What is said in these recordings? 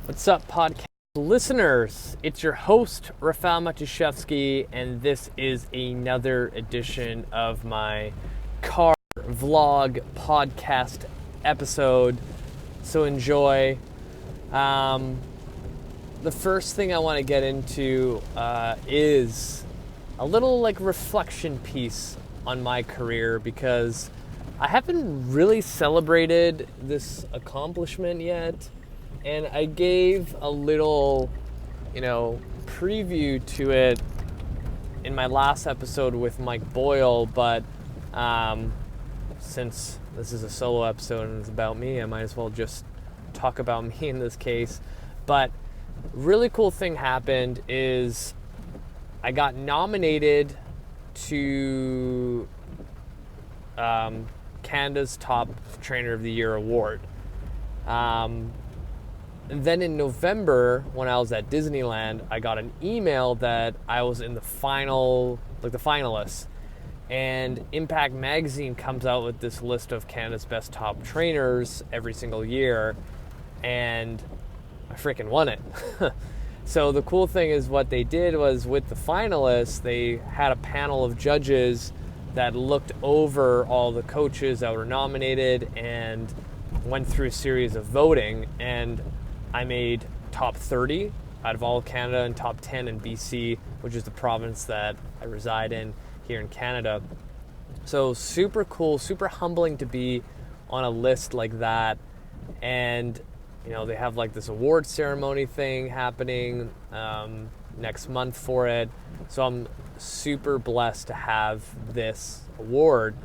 What's up, podcast listeners? It's your host, Rafał Matuszewski, and this is another edition of my car vlog podcast episode. So enjoy. The first thing I want to get into is a little reflection piece on my career, because I haven't really celebrated this accomplishment yet. And I gave a little, preview to it in my last episode with Mike Boyle, but since this is a solo episode and it's about me, I might as well just talk about me in this case. But really cool thing happened is I got nominated to Canada's Top Trainer of the Year award. And then in November, when I was at Disneyland, I got an email that I was in the final, the finalists. And Impact Magazine comes out with this list of Canada's best top trainers every single year. And I freaking won it. So the cool thing is what they did was with the finalists, they had a panel of judges that looked over all the coaches that were nominated and went through a series of voting. And I made top 30 out of all of Canada and top 10 in BC, which is the province that I reside in here in Canada. So super cool, super humbling to be on a list like that. And, they have this award ceremony thing happening next month for it. So I'm super blessed to have this award.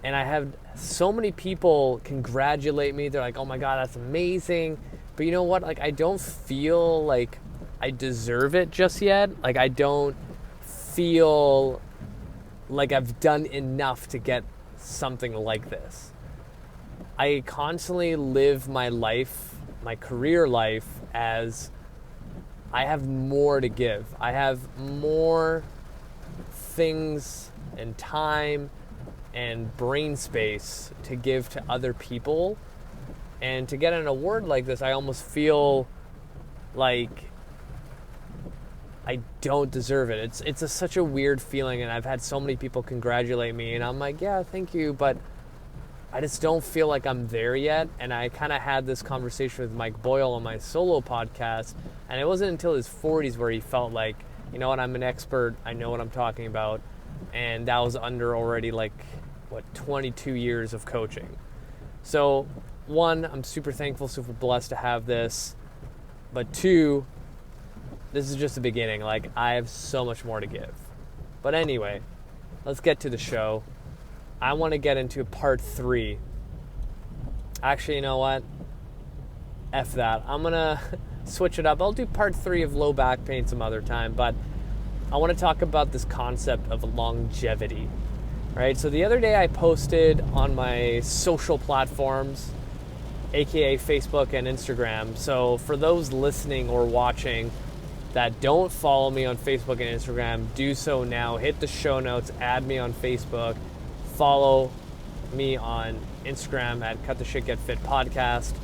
And I have so many people congratulate me. They're like, oh my God, that's amazing. But you know what? I don't feel like I deserve it just yet. I don't feel like I've done enough to get something like this. I constantly live my life, my career life, as I have more to give. I have more things and time and brain space to give to other people. And to get an award like this, I almost feel like I don't deserve it. It's such a weird feeling, and I've had so many people congratulate me, and I'm like, yeah, thank you, but I just don't feel like I'm there yet. And I kind of had this conversation with Mike Boyle on my solo podcast, and it wasn't until his 40s where he felt like, you know what, I'm an expert, I know what I'm talking about, and that was under already 22 years of coaching. So one, I'm super thankful, super blessed to have this. But two, this is just the beginning. I have so much more to give. But anyway, let's get to the show. I want to get into part 3. Actually, you know what? F that. I'm going to switch it up. I'll do part 3 of low back pain some other time. But I want to talk about this concept of longevity. Right? So the other day I posted on my social platforms, aka Facebook and Instagram. So for those listening or watching that don't follow me on Facebook and Instagram, do so now. Hit the show notes, add me on Facebook, follow me on Instagram at Cut the Shit Get Fit Podcast,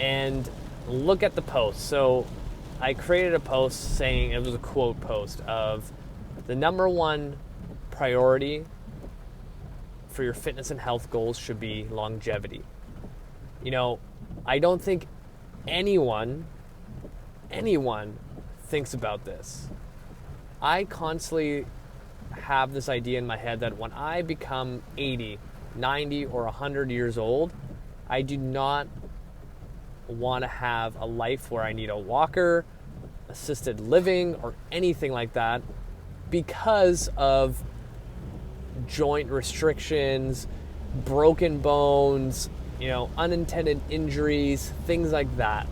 and look at the post. So I created a post saying, it was a quote post of the number one priority for your fitness and health goals should be longevity. I don't think anyone thinks about this. I constantly have this idea in my head that when I become 80, 90, or 100 years old, I do not want to have a life where I need a walker, assisted living, or anything like that because of joint restrictions, broken bones, unintended injuries, things like that.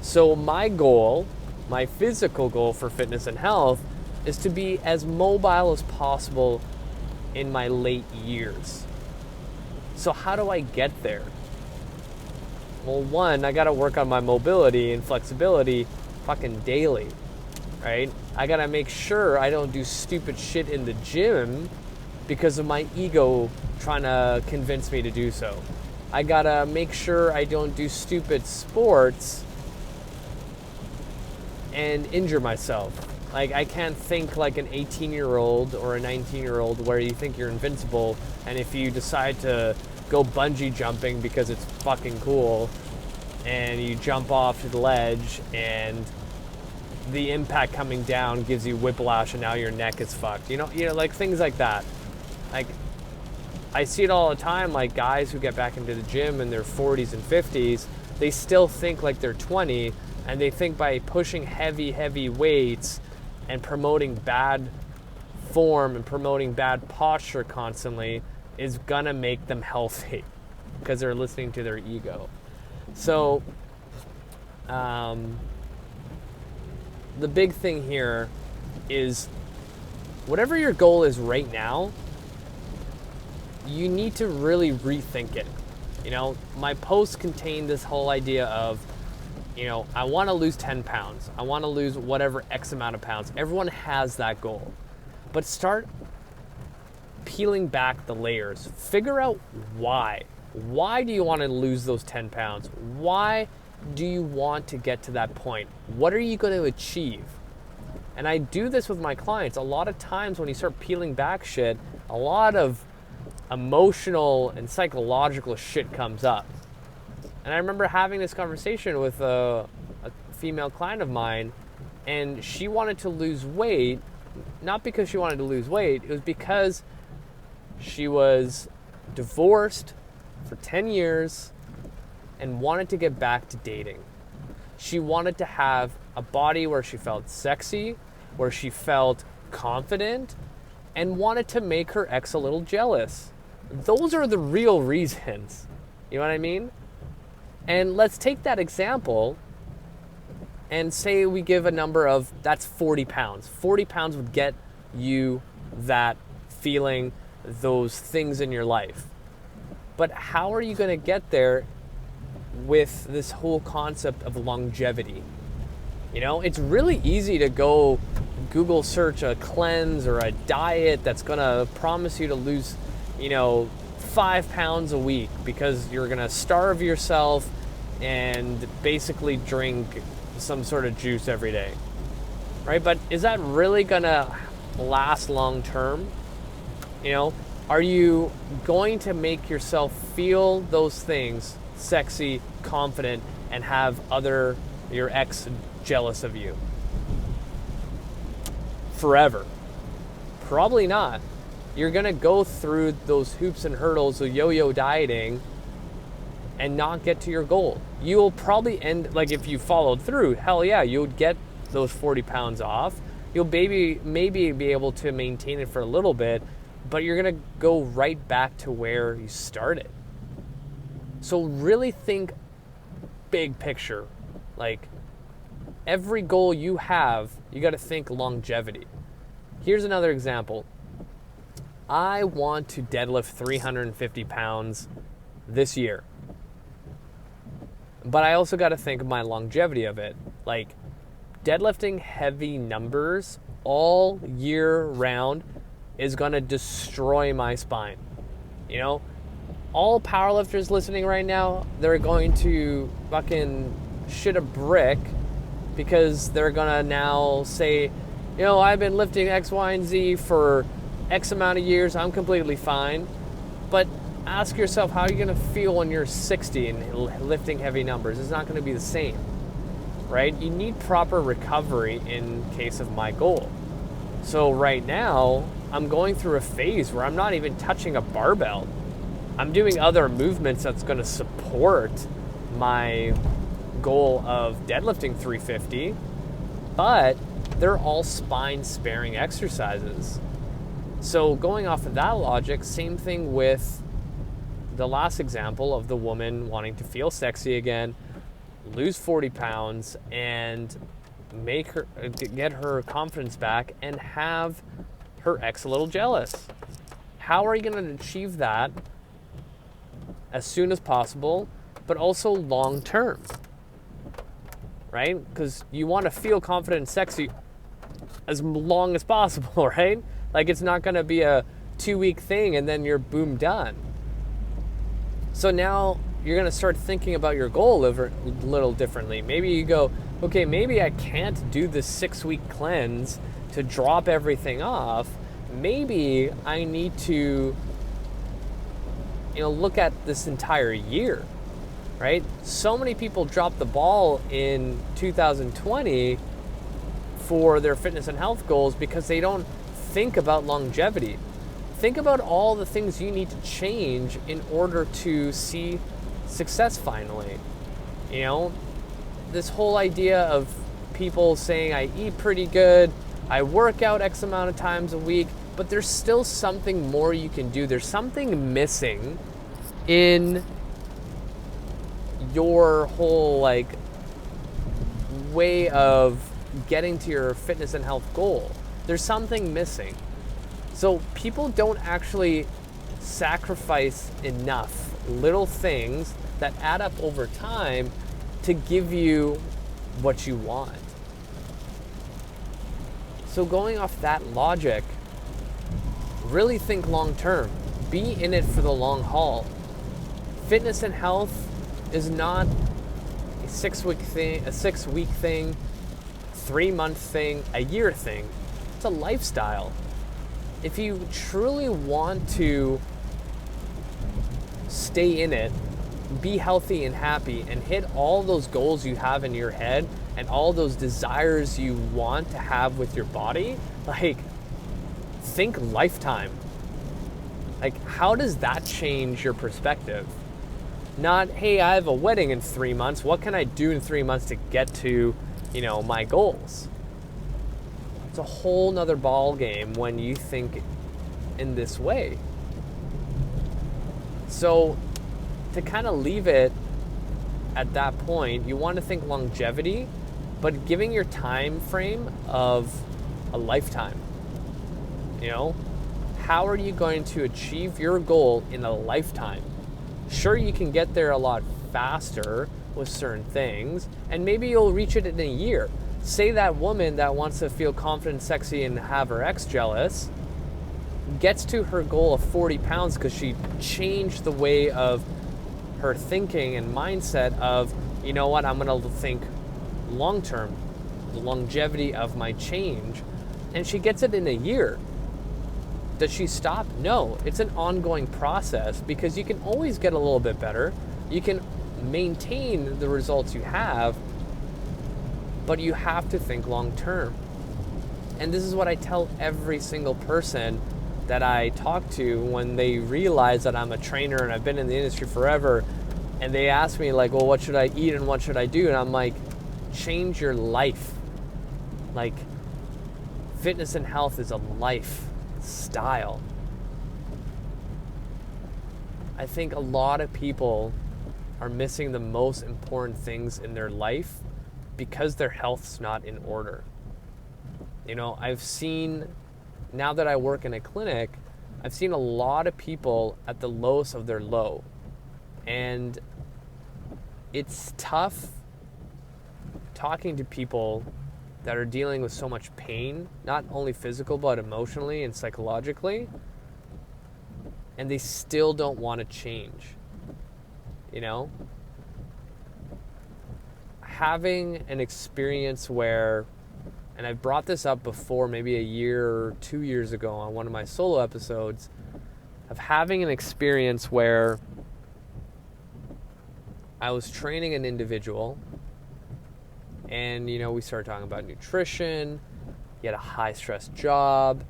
So my goal, my physical goal for fitness and health, is to be as mobile as possible in my late years. So how do I get there? Well, one, I gotta work on my mobility and flexibility fucking daily, right? I gotta make sure I don't do stupid shit in the gym because of my ego trying to convince me to do so. I gotta make sure I don't do stupid sports and injure myself. Like, I can't think like an 18-year-old or a 19-year-old where you think you're invincible, and if you decide to go bungee jumping because it's fucking cool, and you jump off to the ledge, and the impact coming down gives you whiplash, and now your neck is fucked. You know, like things like that. Like, I see it all the time, like guys who get back into the gym in their 40s and 50s, they still think like they're 20, and they think by pushing heavy weights and promoting bad form and promoting bad posture constantly is gonna make them healthy because they're listening to their ego. So, the big thing here is whatever your goal is right now, you need to really rethink it. You know, my post contained this whole idea of, you know, I want to lose 10 pounds. I want to lose whatever X amount of pounds. Everyone has that goal. But start peeling back the layers. Figure out why. Why do you want to lose those 10 pounds? Why do you want to get to that point? What are you going to achieve? And I do this with my clients. A lot of times when you start peeling back shit, a lot of emotional and psychological shit comes up. And I remember having this conversation with a female client of mine, and she wanted to lose weight, not because she wanted to lose weight, it was because she was divorced for 10 years and wanted to get back to dating. She wanted to have a body where she felt sexy, where she felt confident, and wanted to make her ex a little jealous. Those are the real reasons. You know what I mean? And let's take that example and say we give a number of, that's 40 pounds. 40 pounds would get you that feeling, those things in your life. But how are you going to get there with this whole concept of longevity? You know, it's really easy to go Google search a cleanse or a diet that's going to promise you to lose, 5 pounds a week because you're going to starve yourself and basically drink some sort of juice every day, right? But is that really going to last long term? Are you going to make yourself feel those things, sexy, confident, and have your ex jealous of you forever? Probably not. You're going to go through those hoops and hurdles of yo-yo dieting and not get to your goal. You will probably end, like if you followed through, hell yeah, you would get those 40 pounds off. You'll maybe be able to maintain it for a little bit, but you're going to go right back to where you started. So really think big picture. Like every goal you have, you got to think longevity. Here's another example. I want to deadlift 350 pounds this year. But I also got to think of my longevity of it. Like deadlifting heavy numbers all year round is going to destroy my spine. All powerlifters listening right now, they're going to fucking shit a brick because they're going to now say, I've been lifting X, Y, and Z for X amount of years. I'm completely fine. But ask yourself, how are you going to feel when you're 60 and lifting heavy numbers? It's not going to be the same, right? You need proper recovery in case of my goal. So right now, I'm going through a phase where I'm not even touching a barbell. I'm doing other movements that's going to support my goal of deadlifting 350, but they're all spine-sparing exercises. So going off of that logic, same thing with the last example of the woman wanting to feel sexy again, lose 40 pounds, and get her confidence back and have her ex a little jealous. How are you going to achieve that as soon as possible, but also long term, right? Because you want to feel confident and sexy as long as possible, right? Like it's not going to be a 2-week thing and then you're boom done. So now you're going to start thinking about your goal a little differently. Maybe you go, okay, maybe I can't do this 6-week cleanse to drop everything off. Maybe I need to, look at this entire year, right? So many people drop the ball in 2020 for their fitness and health goals because they don't think about longevity. Think about all the things you need to change in order to see success finally. This whole idea of people saying I eat pretty good, I work out X amount of times a week, but there's still something more you can do. There's something missing in your whole way of getting to your fitness and health goal. There's something missing. So people don't actually sacrifice enough little things that add up over time to give you what you want. So going off that logic, really think long term. Be in it for the long haul. Fitness and health is not a 6-week thing, a 6-week thing, 3-month thing, a year thing. It's a lifestyle. If you truly want to stay in it, be healthy and happy, and hit all those goals you have in your head and all those desires you want to have with your body, think lifetime. How does that change your perspective? Not, hey, I have a wedding in 3 months. What can I do in 3 months to get to, my goals? It's a whole nother ball game when you think in this way. So to kind of leave it at that point, you want to think longevity, but giving your time frame of a lifetime. How are you going to achieve your goal in a lifetime? Sure, you can get there a lot faster with certain things, and maybe you'll reach it in a year. Say that woman that wants to feel confident, sexy, and have her ex jealous gets to her goal of 40 pounds because she changed the way of her thinking and mindset of, I'm going to think long term, the longevity of my change, and she gets it in a year. Does she stop? No, it's an ongoing process because you can always get a little bit better. You can maintain the results you have, but you have to think long term. And this is what I tell every single person that I talk to when they realize that I'm a trainer and I've been in the industry forever, and they ask me well, what should I eat and what should I do? And I'm like, change your life. Fitness and health is a lifestyle. I think a lot of people are missing the most important things in their life because their health's not in order. I've seen, now that I work in a clinic, I've seen a lot of people at the lowest of their low. And it's tough talking to people that are dealing with so much pain, not only physical, but emotionally and psychologically, and they still don't want to change. Having an experience where, and I've brought this up before, maybe a year or 2 years ago on one of my solo episodes, of having an experience where I was training an individual, and we started talking about nutrition. He had a high stress job,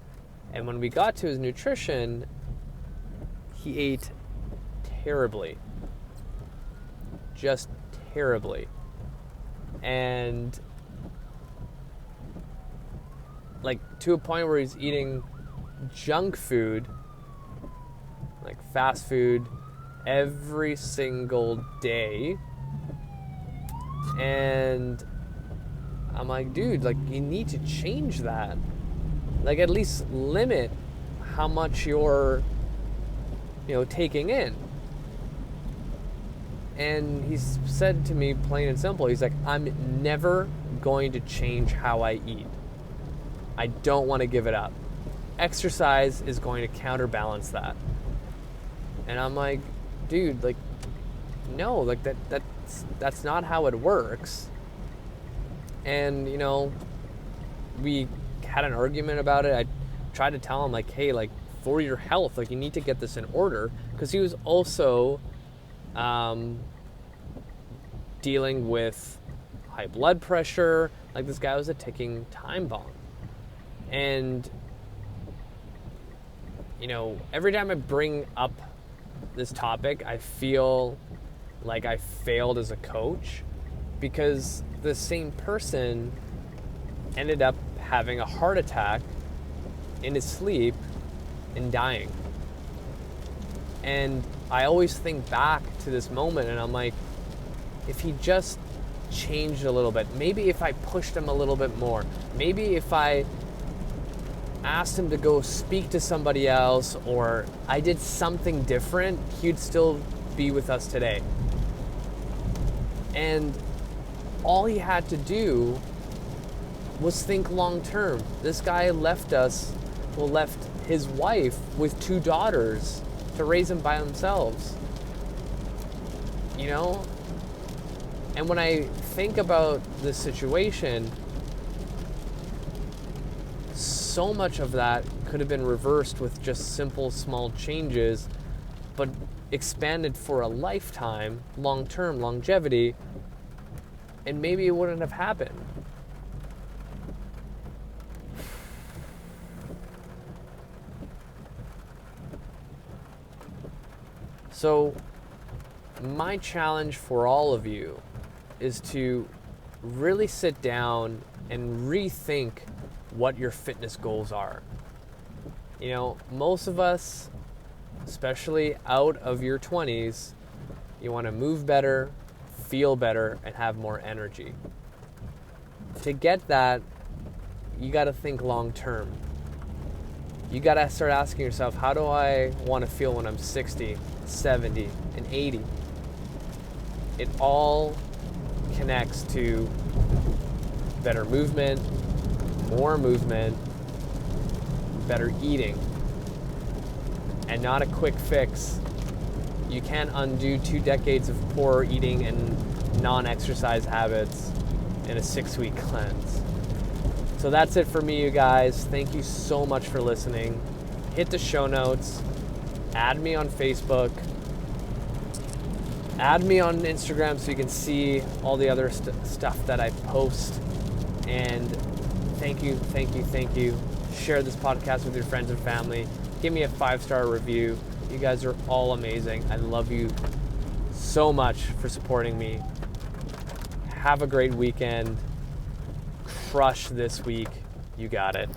and when we got to his nutrition, he ate terribly, just terribly. And to a point where he's eating junk food, fast food, every single day. And I'm like, dude, you need to change that. At least limit how much you're, taking in. And he's said to me plain and simple, he's like, I'm never going to change how I eat. I don't want to give it up. Exercise is going to counterbalance that. And I'm like, dude, no, that's not how it works. And, we had an argument about it. I tried to tell him, like, hey, like, for your health, like, you need to get this in order. Because he was also dealing with high blood pressure. Like, this guy was a ticking time bomb. And, every time I bring up this topic, I feel like I failed as a coach, because the same person ended up having a heart attack in his sleep and dying. And I always think back to this moment and I'm like, if he just changed a little bit, maybe if I pushed him a little bit more, maybe if I asked him to go speak to somebody else, or I did something different, he'd still be with us today. And all he had to do was think long term. This guy left his wife with 2 daughters to raise them by themselves. And when I think about this situation, so much of that could have been reversed with just simple, small changes, but expanded for a lifetime, long-term longevity, and maybe it wouldn't have happened. So, my challenge for all of you is to really sit down and rethink what your fitness goals are. Most of us, especially out of your 20s, you want to move better, feel better, and have more energy. To get that, you got to think long term. You got to start asking yourself, how do I want to feel when I'm 60, 70, and 80? It all connects to better movement, more movement, better eating, and not a quick fix. You can't undo 2 decades of poor eating and non-exercise habits in a 6-week cleanse. So that's it for me, you guys. Thank you so much for listening. Hit the show notes, add me on Facebook, add me on Instagram so you can see all the other stuff that I post. And thank you. Share this podcast with your friends and family. Give me a 5-star review. You guys are all amazing. I love you so much for supporting me. Have a great weekend. Crush this week. You got it.